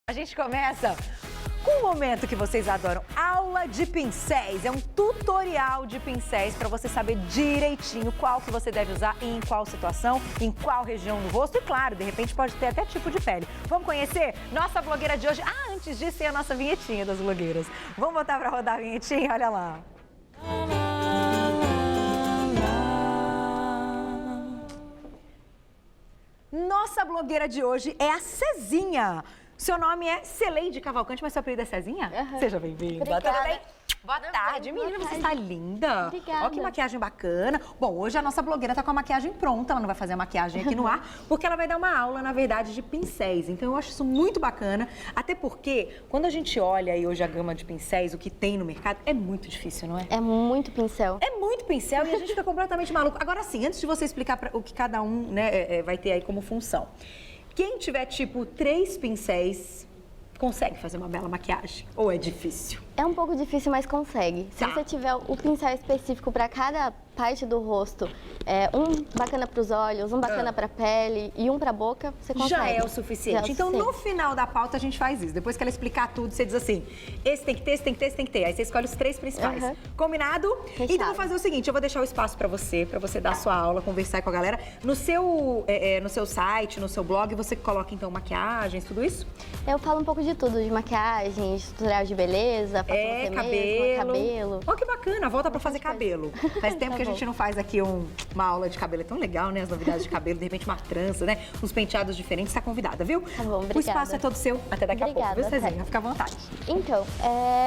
A gente começa com um momento que vocês adoram, aula de pincéis. É um tutorial de pincéis para você saber direitinho qual que você deve usar e em qual situação, em qual região do rosto e, claro, de repente pode ter até tipo de pele. Vamos conhecer nossa blogueira de hoje? Ah, antes disso tem a nossa vinhetinha das blogueiras. Vamos botar para rodar a vinhetinha? Olha lá. Nossa blogueira de hoje é a Cezinha. Seu nome é Celeide Cavalcante, mas seu apelido é Cezinha? Uhum. Seja bem-vinda. Obrigada. Boa tarde, menina, você está linda. Obrigada. Olha que maquiagem bacana. Bom, hoje a nossa blogueira está com a maquiagem pronta, ela não vai fazer a maquiagem aqui no ar, porque ela vai dar uma aula, na verdade, de pincéis. Então eu acho isso muito bacana, até porque quando a gente olha aí hoje a gama de pincéis, o que tem no mercado, é muito difícil, não é? É muito pincel. É muito pincel e a gente fica completamente maluco. Agora sim, antes de você explicar o que cada um vai ter aí como função, quem tiver tipo 3 pincéis consegue fazer uma bela maquiagem? Ou é difícil? É um pouco difícil, mas consegue. Se Tá. você tiver o pincel específico para cada parte do rosto, um bacana para os olhos, um bacana para a pele e um para a boca, você consegue. Já é o suficiente. Já é o Então, no suficiente. final da pauta, a gente faz isso. Depois que ela explicar tudo, você diz assim, esse tem que ter, esse tem que ter, esse tem que ter. Aí você escolhe os 3 principais. Uhum. Combinado? Fechado. Então, eu vou fazer o seguinte, eu vou deixar o espaço pra você dar a sua aula, conversar com a galera. No seu site, no seu blog, você coloca, então, maquiagens, tudo isso? Eu falo um pouco de tudo, de maquiagem, de tutorial de beleza, faça você mesma, cabelo. Ó, que bacana, volta pra fazer cabelo. Faz tempo Tá que a gente bom. não faz aqui uma aula de cabelo. É tão legal, né? As novidades de cabelo, de repente uma trança, né? Uns penteados diferentes, tá convidada, viu? Tá bom, obrigada. O espaço é todo seu. Até daqui a pouco, Obrigada, viu, Cezinha? até. Fica à vontade. Então,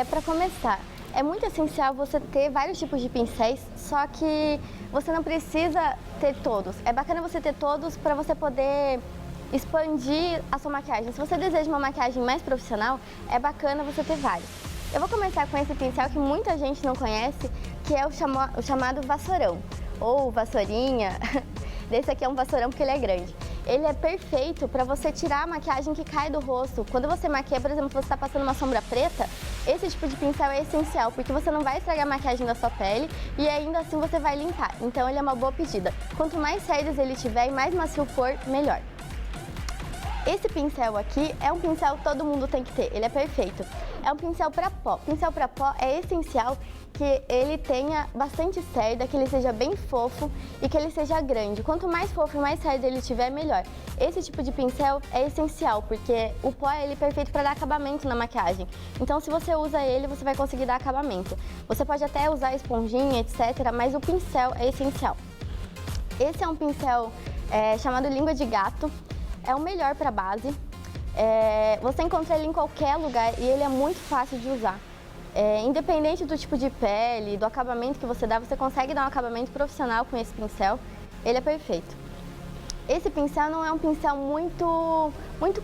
para começar, é muito essencial você ter vários tipos de pincéis, só que você não precisa ter todos. É bacana você ter todos para você poder expandir a sua maquiagem. Se você deseja uma maquiagem mais profissional, é bacana você ter vários. Eu vou começar com esse pincel que muita gente não conhece, que é o chamado vassourão, ou vassourinha. Esse aqui é um vassourão porque ele é grande. Ele é perfeito para você tirar a maquiagem que cai do rosto. Quando você maquia, por exemplo, você está passando uma sombra preta, esse tipo de pincel é essencial, porque você não vai estragar a maquiagem da sua pele e ainda assim você vai limpar. Então ele é uma boa pedida. Quanto mais séries ele tiver e mais macio for, melhor. Esse pincel aqui é um pincel que todo mundo tem que ter, ele é perfeito. É um pincel para pó. Pincel para pó é essencial que ele tenha bastante cerda, que ele seja bem fofo e que ele seja grande. Quanto mais fofo e mais cerda ele tiver, melhor. Esse tipo de pincel é essencial, porque o pó ele é perfeito para dar acabamento na maquiagem. Então, se você usa ele, você vai conseguir dar acabamento. Você pode até usar esponjinha, etc., mas o pincel é essencial. Esse é um pincel chamado língua de gato. É o melhor para base. Você encontra ele em qualquer lugar e ele é muito fácil de usar. Independente do tipo de pele, do acabamento que você dá, você consegue dar um acabamento profissional com esse pincel. Ele é perfeito. Esse pincel não é um pincel muito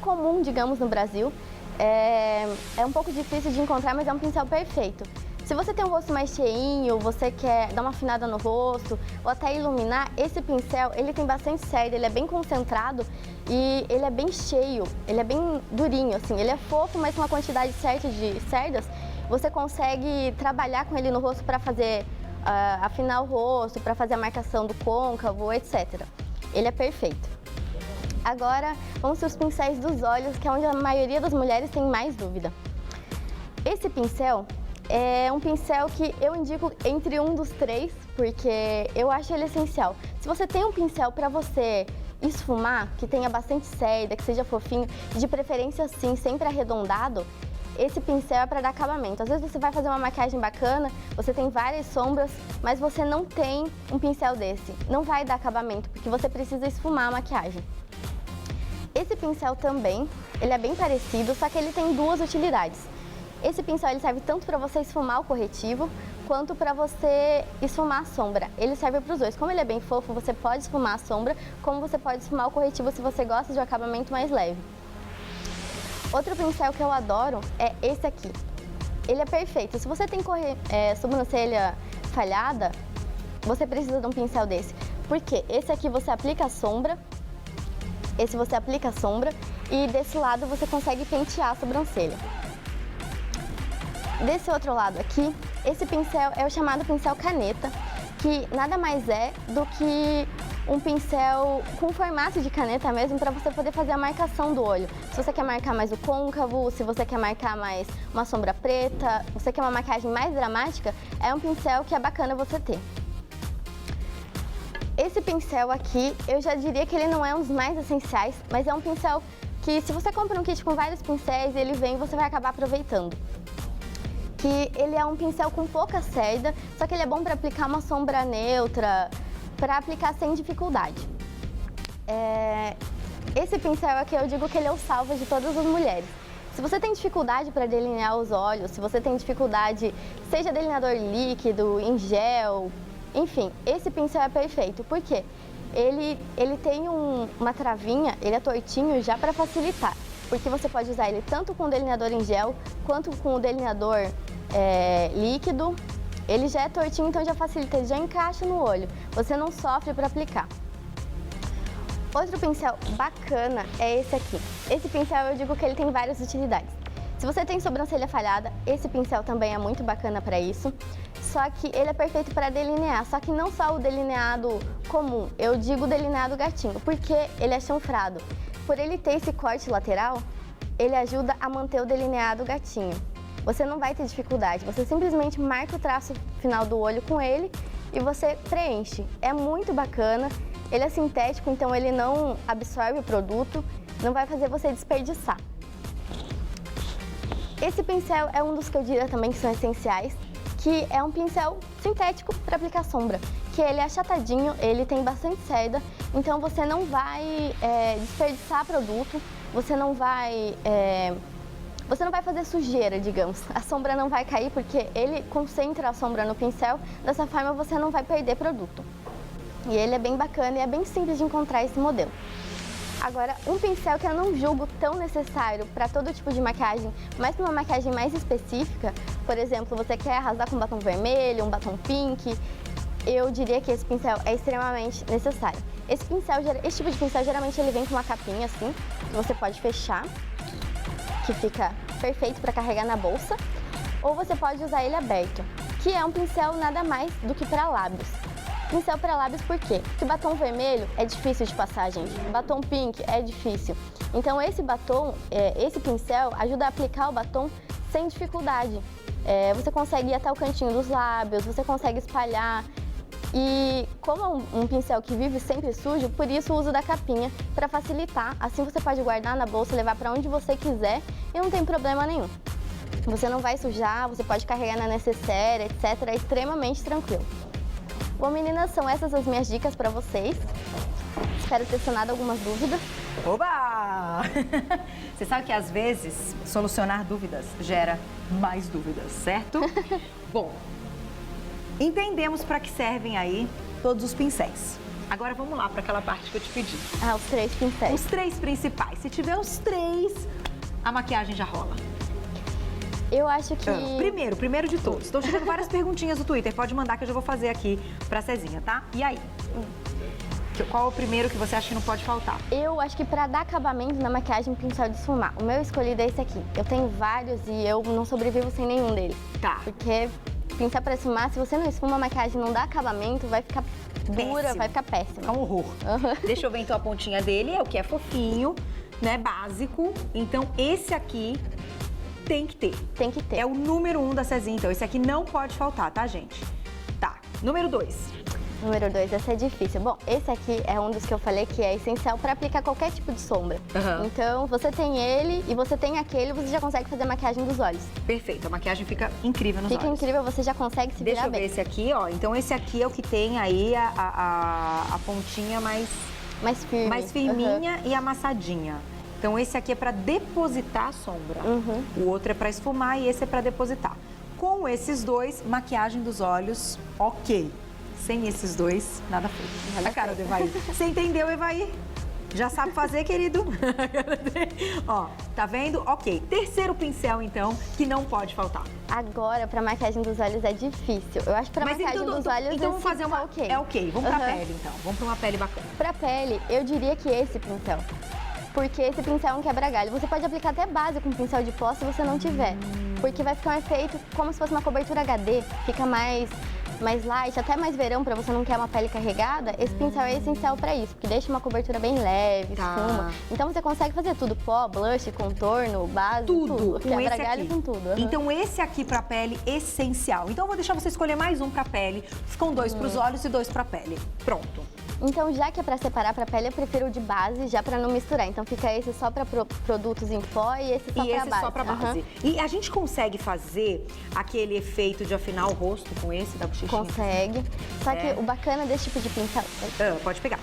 comum, digamos, no Brasil. É um pouco difícil de encontrar, mas é um pincel perfeito. Se você tem um rosto mais cheinho, você quer dar uma afinada no rosto ou até iluminar, esse pincel ele tem bastante cerda, ele é bem concentrado e ele é bem cheio, ele é bem durinho, assim. Ele é fofo, mas com uma quantidade certa de cerdas, você consegue trabalhar com ele no rosto para fazer afinar o rosto, para fazer a marcação do côncavo, etc. Ele é perfeito. Agora, vamos para os pincéis dos olhos, que é onde a maioria das mulheres tem mais dúvida. Esse pincel é um pincel que eu indico entre um dos 3, porque eu acho ele essencial. Se você tem um pincel para você esfumar, que tenha bastante cerda, que seja fofinho, de preferência sim, sempre arredondado, esse pincel é para dar acabamento. Às vezes você vai fazer uma maquiagem bacana, você tem várias sombras, mas você não tem um pincel desse. Não vai dar acabamento, porque você precisa esfumar a maquiagem. Esse pincel também, ele é bem parecido, só que ele tem 2 utilidades. Esse pincel ele serve tanto para você esfumar o corretivo, quanto para você esfumar a sombra. Ele serve para os dois. Como ele é bem fofo, você pode esfumar a sombra, como você pode esfumar o corretivo se você gosta de um acabamento mais leve. Outro pincel que eu adoro é esse aqui. Ele é perfeito. Se você tem sobrancelha falhada, você precisa de um pincel desse. Porque esse aqui você aplica a sombra, esse você aplica a sombra e desse lado você consegue pentear a sobrancelha. Desse outro lado aqui, esse pincel é o chamado pincel caneta, que nada mais é do que um pincel com formato de caneta mesmo, para você poder fazer a marcação do olho. Se você quer marcar mais o côncavo, se você quer marcar mais uma sombra preta, você quer uma maquiagem mais dramática, é um pincel que é bacana você ter. Esse pincel aqui, eu já diria que ele não é um dos mais essenciais, mas é um pincel que, se você compra um kit com vários pincéis, ele vem e você vai acabar aproveitando. Que ele é um pincel com pouca cerda, só que ele é bom para aplicar uma sombra neutra, para aplicar sem dificuldade. Esse pincel aqui, eu digo que ele é o salva de todas as mulheres. Se você tem dificuldade para delinear os olhos, se você tem dificuldade, seja delineador líquido, em gel, enfim, esse pincel é perfeito. Por quê? Ele tem uma travinha, ele é tortinho já para facilitar. Porque você pode usar ele tanto com o delineador em gel, quanto com o delineador líquido. Ele já é tortinho, então já facilita, ele já encaixa no olho. Você não sofre para aplicar. Outro pincel bacana é esse aqui. Esse pincel eu digo que ele tem várias utilidades. Se você tem sobrancelha falhada, esse pincel também é muito bacana para isso. Só que ele é perfeito para delinear, só que não só o delineado comum, eu digo delineado gatinho, porque ele é chanfrado. Por ele ter esse corte lateral, ele ajuda a manter o delineado gatinho. Você não vai ter dificuldade, você simplesmente marca o traço final do olho com ele e você preenche. É muito bacana, ele é sintético, então ele não absorve o produto, não vai fazer você desperdiçar. Esse pincel é um dos que eu diria também que são essenciais, que é um pincel sintético para aplicar sombra, que ele é achatadinho, ele tem bastante cerda, então você não vai desperdiçar produto, você não vai fazer sujeira, digamos. A sombra não vai cair porque ele concentra a sombra no pincel, dessa forma você não vai perder produto. E ele é bem bacana e é bem simples de encontrar esse modelo. Agora, um pincel que eu não julgo tão necessário para todo tipo de maquiagem, mas para uma maquiagem mais específica, por exemplo, você quer arrasar com um batom vermelho, um batom pink, eu diria que esse pincel é extremamente necessário. Esse tipo de pincel geralmente ele vem com uma capinha assim, que você pode fechar, que fica perfeito para carregar na bolsa, ou você pode usar ele aberto, que é um pincel nada mais do que para lábios. Pincel para lábios por quê? Porque batom vermelho é difícil de passar, gente. Batom pink é difícil. Então esse pincel ajuda a aplicar o batom sem dificuldade. Você consegue ir até o cantinho dos lábios, você consegue espalhar. E como é um pincel que vive sempre sujo, por isso o uso da capinha para facilitar. Assim você pode guardar na bolsa, levar para onde você quiser e não tem problema nenhum. Você não vai sujar, você pode carregar na necessaire, etc. É extremamente tranquilo. Bom, meninas, são essas as minhas dicas para vocês. Espero ter sanado algumas dúvidas. Oba! Você sabe que às vezes solucionar dúvidas gera mais dúvidas, certo? Bom, entendemos para que servem aí todos os pincéis. Agora vamos lá para aquela parte que eu te pedi. Os 3 pincéis. Os 3 principais. Se tiver os 3, a maquiagem já rola. Eu acho que... Primeiro de todos. Estou chegando várias perguntinhas no Twitter. Pode mandar que eu já vou fazer aqui pra Cezinha, tá? E aí? Qual é o primeiro que você acha que não pode faltar? Eu acho que pra dar acabamento na maquiagem, pincel de esfumar. O meu escolhido é esse aqui. Eu tenho vários e eu não sobrevivo sem nenhum deles. Tá. Porque pincel pra esfumar, se você não esfuma a maquiagem, não dá acabamento, vai ficar dura, vai ficar péssimo. É um horror. Uhum. Deixa eu ver então a pontinha dele. É o que é fofinho, né? Básico. Então esse aqui... tem que ter. Tem que ter. É o número 1 da Cezinha, então esse aqui não pode faltar, tá, gente? Tá. Número 2. Número 2, essa é difícil. Bom, esse aqui é um dos que eu falei que é essencial para aplicar qualquer tipo de sombra. Uhum. Então, você tem ele e você tem aquele, você já consegue fazer a maquiagem dos olhos. Perfeito, a maquiagem fica incrível nos olhos. Fica incrível, você já consegue se virar bem. Deixa eu ver esse aqui, ó. Então esse aqui é o que tem aí a pontinha mais firme. Mais firminha e amassadinha. Então esse aqui é para depositar a sombra. Uhum. O outro é para esfumar e esse é para depositar. Com esses dois, maquiagem dos olhos, ok. Sem esses dois, nada feito. A cara do Evair. Você entendeu, Evair? Já sabe fazer, querido? Ó, tá vendo? Ok. Terceiro pincel, então, que não pode faltar. Agora, pra maquiagem dos olhos é difícil. Eu acho que pra maquiagem dos olhos então vamos fazer uma... ok. É ok. Vamos pra pele, então. Vamos pra uma pele bacana. Pra pele, eu diria que esse pincel. Porque esse pincel é um quebra-galho. Você pode aplicar até base com pincel de pó se você não tiver. Porque vai ficar um efeito como se fosse uma cobertura HD. Fica mais mais light, até mais verão, pra você não quer uma pele carregada, esse pincel é essencial pra isso, porque deixa uma cobertura bem leve, esfuma. Então você consegue fazer tudo, pó, blush, contorno, base, tudo. Com esse Quebra-galho aqui. com tudo. Então esse aqui pra pele, essencial. Então eu vou deixar você escolher mais um pra pele. Ficam 2 pros olhos e 2 pra pele. Pronto. Então, já que é pra separar pra pele, eu prefiro o de base, já pra não misturar. Então fica esse só pra produtos em pó e esse só E pra esse base. só pra base. E a gente consegue fazer aquele efeito de afinar o rosto com esse da bochechinha? Consegue. Só que o bacana desse tipo de pincel... Pode pegar.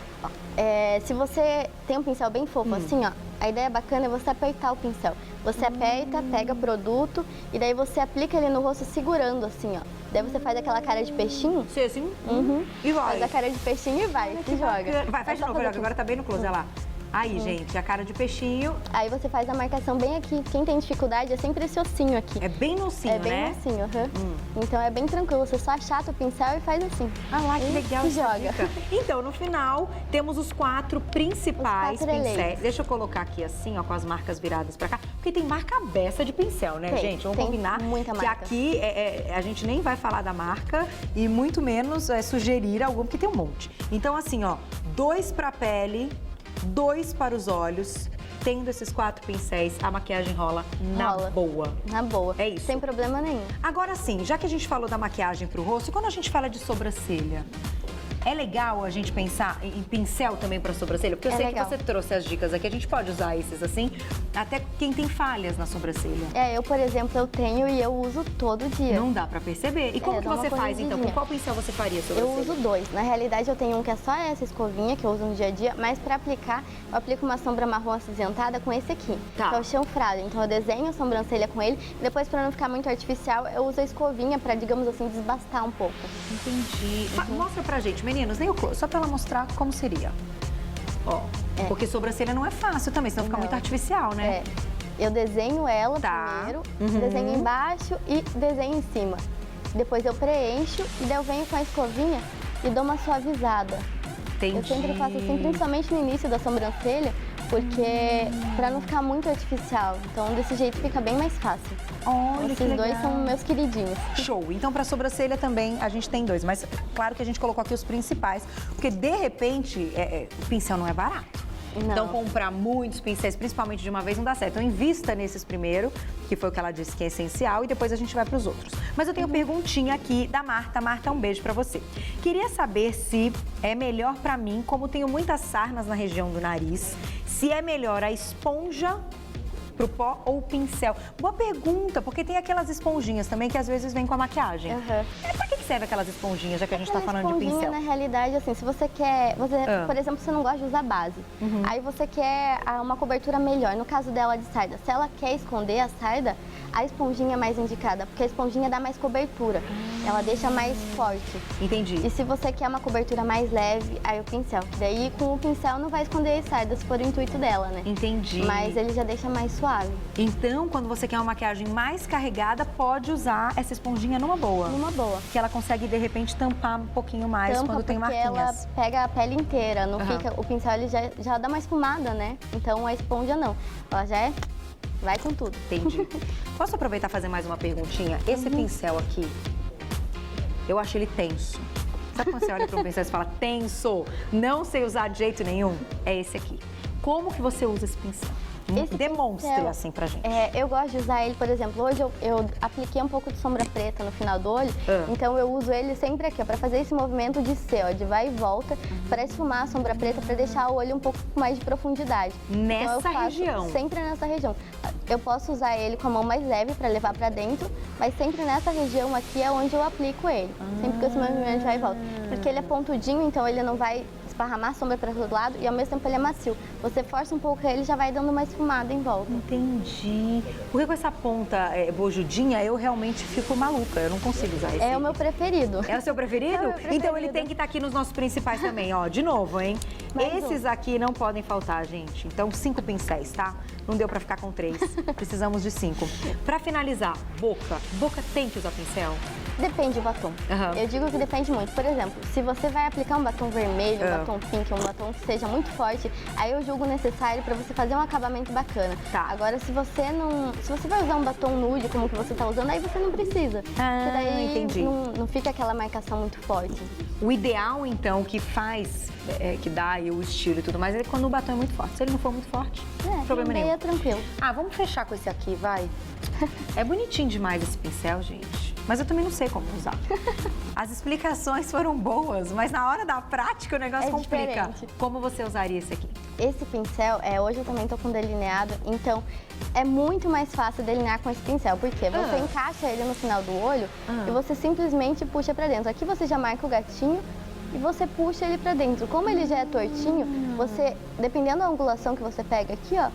se você tem um pincel bem fofo assim, ó, a ideia bacana é você apertar o pincel. Você aperta, pega produto e daí você aplica ele no rosto segurando assim, ó. Daí você faz aquela cara de peixinho. Sim, assim. E vai. Faz a cara de peixinho e vai, se joga. Vai, faz de novo, agora tá bem no close, olha lá. Aí, gente, a cara de peixinho. Aí você faz a marcação bem aqui. Quem tem dificuldade é sempre esse ossinho aqui. É bem no ossinho, né? É bem no ossinho, Então é bem tranquilo. Você só achata o pincel e faz assim. Ah lá, que legal. E joga. Dica. Então, no final, temos os 4 principais pincéis. eleitos. Deixa eu colocar aqui assim, ó, com as marcas viradas pra cá. Porque tem marca beça de pincel, né, gente? Vamos combinar muita que marca. aqui a gente nem vai falar da marca e muito menos sugerir algum, porque tem um monte. Então, assim, ó, 2 pra pele, 2 para os olhos. Tendo esses 4 pincéis, a maquiagem rola na boa. Na boa. É isso. Sem problema nenhum. Agora sim, já que a gente falou da maquiagem pro rosto, e quando a gente fala de sobrancelha? É legal a gente pensar em pincel também para sobrancelha? Porque eu sei que você trouxe as dicas aqui, a gente pode usar esses assim, até quem tem falhas na sobrancelha. Eu, por exemplo, eu tenho e eu uso todo dia. Não dá para perceber. E como que você faz, então? Com qual pincel você faria a sobrancelha? Eu uso 2. Na realidade, eu tenho um que é só essa escovinha, que eu uso no dia a dia, mas para aplicar, eu aplico uma sombra marrom acinzentada com esse aqui, que é o chanfrado. Então, eu desenho a sobrancelha com ele, e depois, para não ficar muito artificial, eu uso a escovinha para, digamos assim, desbastar um pouco. Entendi. Mostra pra gente, meninos, nem o close, só pra ela mostrar como seria. Ó, porque sobrancelha não é fácil também, senão fica muito artificial, né? Eu desenho ela primeiro, desenho embaixo e desenho em cima. Depois eu preencho e daí eu venho com a escovinha e dou uma suavizada. Entendi. Eu sempre faço assim, principalmente no início da sobrancelha, porque pra não ficar muito artificial. Então desse jeito fica bem mais fácil. Olha, esses 2 são meus queridinhos. Show! Então pra sobrancelha também a gente tem 2, mas claro que a gente colocou aqui os principais, porque de repente o pincel não é barato. Não. Então comprar muitos pincéis, principalmente de uma vez, não dá certo. Então invista nesses primeiro, que foi o que ela disse que é essencial, e depois a gente vai para os outros. Mas eu tenho perguntinha aqui da Marta. Marta, um beijo para você. Queria saber se é melhor para mim, como tenho muitas sarnas na região do nariz, se é melhor a esponja pro pó ou o pincel? Boa pergunta, porque tem aquelas esponjinhas também que às vezes vêm com a maquiagem. Pra que serve aquelas esponjinhas, já que a gente tá falando de pincel? Na realidade, assim, se você quer... Por exemplo, você não gosta de usar base. Aí você quer uma cobertura melhor. No caso dela de sarda, se ela quer esconder a sarda, a esponjinha é mais indicada, porque a esponjinha dá mais cobertura. Ela deixa mais forte. Entendi. E se você quer uma cobertura mais leve, aí o pincel. Daí com o pincel não vai esconder as sardas, se for o intuito dela, né? Entendi. Mas ele já deixa mais suave. Então, quando você quer uma maquiagem mais carregada, pode usar essa esponjinha numa boa. Numa boa. Que ela consegue, de repente, tampar um pouquinho mais quando tem marquinhas. Ela pega a pele inteira, não fica... O pincel ele já dá uma esfumada, né? Então a esponja não. Ela já vai com tudo. Entendi. Posso aproveitar e fazer mais uma perguntinha? Esse pincel aqui, eu acho ele tenso. Sabe quando você olha para um pincel e fala, tenso, não sei usar de jeito nenhum? É esse aqui. Como que você usa esse pincel? Demonstre pincel, assim pra gente. Eu gosto de usar ele, por exemplo, hoje eu apliquei um pouco de sombra preta no final do olho, então eu uso ele sempre aqui, ó, pra fazer esse movimento de C, ó, de vai e volta, pra esfumar a sombra preta, pra deixar o olho um pouco mais de profundidade. Nessa então, eu faço região? Sempre nessa região. Eu posso usar ele com a mão mais leve pra levar pra dentro, mas sempre nessa região aqui é onde eu aplico ele. Sempre com esse movimento de vai e volta. Porque ele é pontudinho, então ele não vai esparramar sombra para todo lado e ao mesmo tempo ele é macio. Você força um pouco ele, já vai dando uma esfumada em volta. Entendi. Porque com essa ponta bojudinha, eu realmente fico maluca. Eu não consigo usar esse. É o meu preferido. É o seu preferido? É o meu preferido. Então ele tem que estar aqui nos nossos principais também, ó. De novo, hein? Esses aqui não podem faltar, gente. Então 5 pincéis, tá? Não deu pra ficar com 3. Precisamos de 5. Pra finalizar, boca. Boca tem que usar pincel? Depende do batom. Eu digo que depende muito. Por exemplo, se você vai aplicar um batom vermelho, um batom pink, um batom que seja muito forte, aí eu julgo necessário para você fazer um acabamento bacana. Tá. Agora, se você vai usar um batom nude como que você tá usando, aí você não precisa. Porque daí entendi. não fica aquela marcação muito forte. O ideal, então, que faz, que dá aí o estilo e tudo mais, é quando o batom é muito forte. Se ele não for muito forte, não problema nenhum. É tranquilo. Ah, vamos fechar com esse aqui, vai. É bonitinho demais esse pincel, gente. Mas eu também não sei como usar. As explicações foram boas, mas na hora da prática o negócio complica. Diferente. Como você usaria esse aqui? Esse pincel, hoje eu também tô com delineado, então é muito mais fácil delinear com esse pincel, porque você encaixa ele no final do olho e você simplesmente puxa pra dentro. Aqui você já marca o gatinho e você puxa ele pra dentro. Como ele já é tortinho, você, dependendo da angulação que você pega aqui, ó,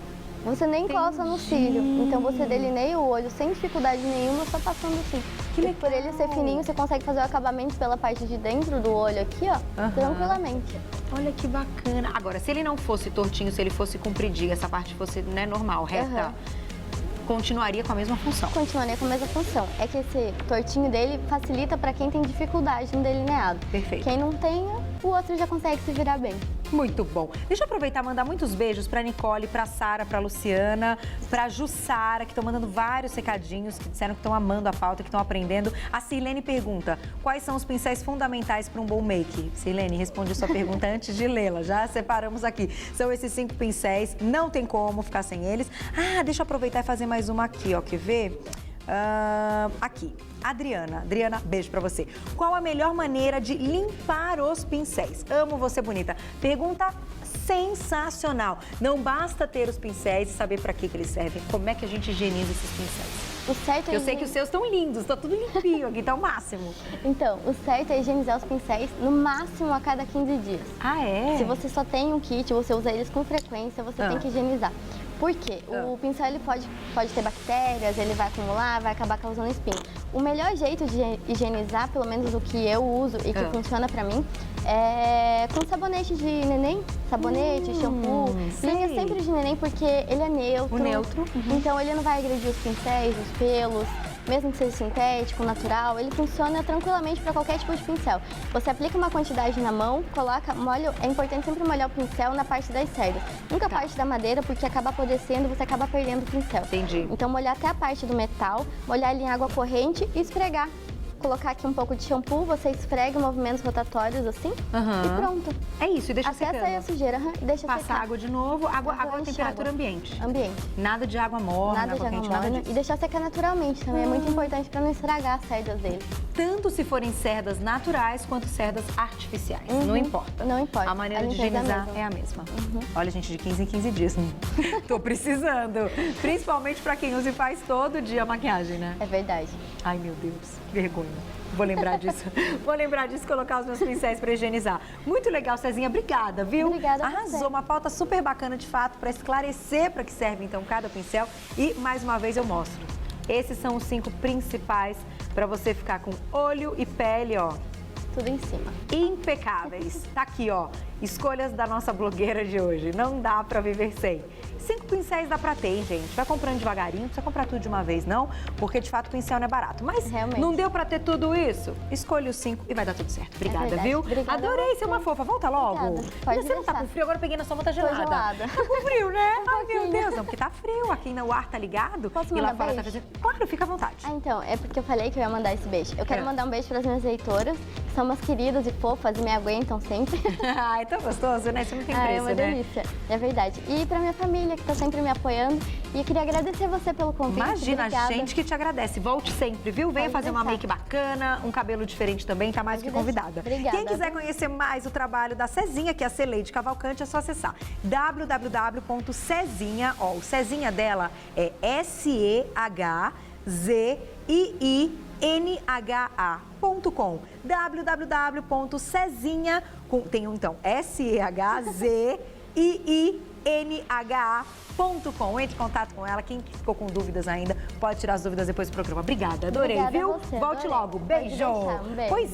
você nem encosta no cílio. Então você delineia o olho sem dificuldade nenhuma, só passando assim. Que legal. E por ele ser fininho, você consegue fazer o acabamento pela parte de dentro do olho aqui, ó, tranquilamente. Olha que bacana. Agora, se ele não fosse tortinho, se ele fosse compridinho, essa parte fosse normal, reta, continuaria com a mesma função? Continuaria com a mesma função. É que esse tortinho dele facilita para quem tem dificuldade no delineado. Perfeito. Quem não tem, o outro já consegue se virar bem. Muito bom. Deixa eu aproveitar e mandar muitos beijos pra Nicole, pra Sara, pra Luciana, pra Jussara, que estão mandando vários recadinhos, que disseram que estão amando a pauta, que estão aprendendo. A Silene pergunta, quais são os pincéis fundamentais para um bom make? Silene, responde sua pergunta antes de lê-la, já separamos aqui. São esses 5 pincéis, não tem como ficar sem eles. Ah, deixa eu aproveitar e fazer mais uma aqui, ó, quer ver? Aqui, Adriana, beijo pra você. Qual a melhor maneira de limpar os pincéis? Amo você, bonita. Pergunta sensacional. Não basta ter os pincéis e saber pra que eles servem. Como é que a gente higieniza esses pincéis? O certo Eu sei que os seus estão lindos, tá tudo limpinho aqui, tá o máximo. Então, o certo é higienizar os pincéis no máximo a cada 15 dias. Ah, é? Se você só tem um kit, você usa eles com frequência, você tem que higienizar. Por quê? O pincel ele pode ter bactérias, ele vai acumular, vai acabar causando espinho. O melhor jeito de higienizar, pelo menos o que eu uso e que funciona pra mim, é com sabonete de neném, sabonete, shampoo. Linha sempre de neném porque ele é neutro. O neutro. Então ele não vai agredir os pincéis, os pelos. Mesmo que seja sintético, natural, ele funciona tranquilamente para qualquer tipo de pincel. Você aplica uma quantidade na mão, molha, é importante sempre molhar o pincel na parte das cerdas. Nunca a parte da madeira, porque acaba apodrecendo e você acaba perdendo o pincel. Entendi. Então molhar até a parte do metal, molhar ele em água corrente e esfregar. Colocar aqui um pouco de shampoo, você esfrega movimentos rotatórios assim e pronto. É isso, e deixa até secando. Sair a sujeira e deixa Passar secar. água de novo, água a temperatura ambiente. Nada de água morna, de água quente, morna. nada disso. E deixar secar naturalmente também, é muito importante para não estragar as cerdas dele. Tanto se forem cerdas naturais quanto cerdas artificiais, não importa. Não importa. A maneira de higienizar é a mesma. Olha, gente, de 15 em 15 dias. Tô precisando. Principalmente pra quem usa e faz todo dia a maquiagem, né? É verdade. Ai, meu Deus, que vergonha. Vou lembrar disso. Vou lembrar disso e colocar os meus pincéis para higienizar. Muito legal, Cezinha. Obrigada, viu? Obrigada a Arrasou. você. Uma pauta super bacana, de fato, para esclarecer para que serve, então, cada pincel. E, mais uma vez, eu mostro. Esses são os 5 principais para você ficar com olho e pele, ó, Tudo em cima. impecáveis. Tá aqui, ó. Escolhas da nossa blogueira de hoje. Não dá pra viver sem. 5 pincéis dá pra ter, hein, gente? Vai comprando devagarinho, não precisa comprar tudo de uma vez, não, porque de fato o pincel não é barato. Mas realmente, não deu pra ter tudo isso? Escolhe os 5 e vai dar tudo certo. Obrigada, viu? Obrigada. Adorei ser uma fofa. Volta logo. Obrigada. Pode Você não tá deixar. com frio? Agora eu peguei na sua mão, tá Tô gelada. gelada. Tá com frio, né? Ai, meu pouquinho. Deus. Não, porque tá frio. Aqui no ar tá ligado. Posso e lá mandar fora tá beijo? fazendo... Claro, fica à vontade. Ah, então, é porque eu falei que eu ia mandar esse beijo. Eu quero mandar um beijo para as minhas leitoras, que são umas queridas e fofas e me aguentam sempre. Ai, tão gostoso, né? Isso não tem preço, É uma delícia, é verdade. E para minha família, que está sempre me apoiando. E eu queria agradecer você pelo convite. Imagina, Obrigada. a gente que te agradece. Volte sempre, viu? Venha Pode fazer uma deixar. make bacana, um cabelo diferente também, tá mais que Pode deixar. convidada. Obrigada. Quem quiser conhecer mais o trabalho da Cezinha, que é a Celeide Cavalcante, é só acessar www.cezinha, ó, o Cezinha dela é SEHZIINHA.com, www.cezinha, tem então SEHZIINHA.com. Entre em contato com ela. Quem ficou com dúvidas ainda, pode tirar as dúvidas depois do programa. Obrigada, adorei, Obrigada viu? a você, Volte adorei. logo. Pode Beijo. deixar, um beijo. Pois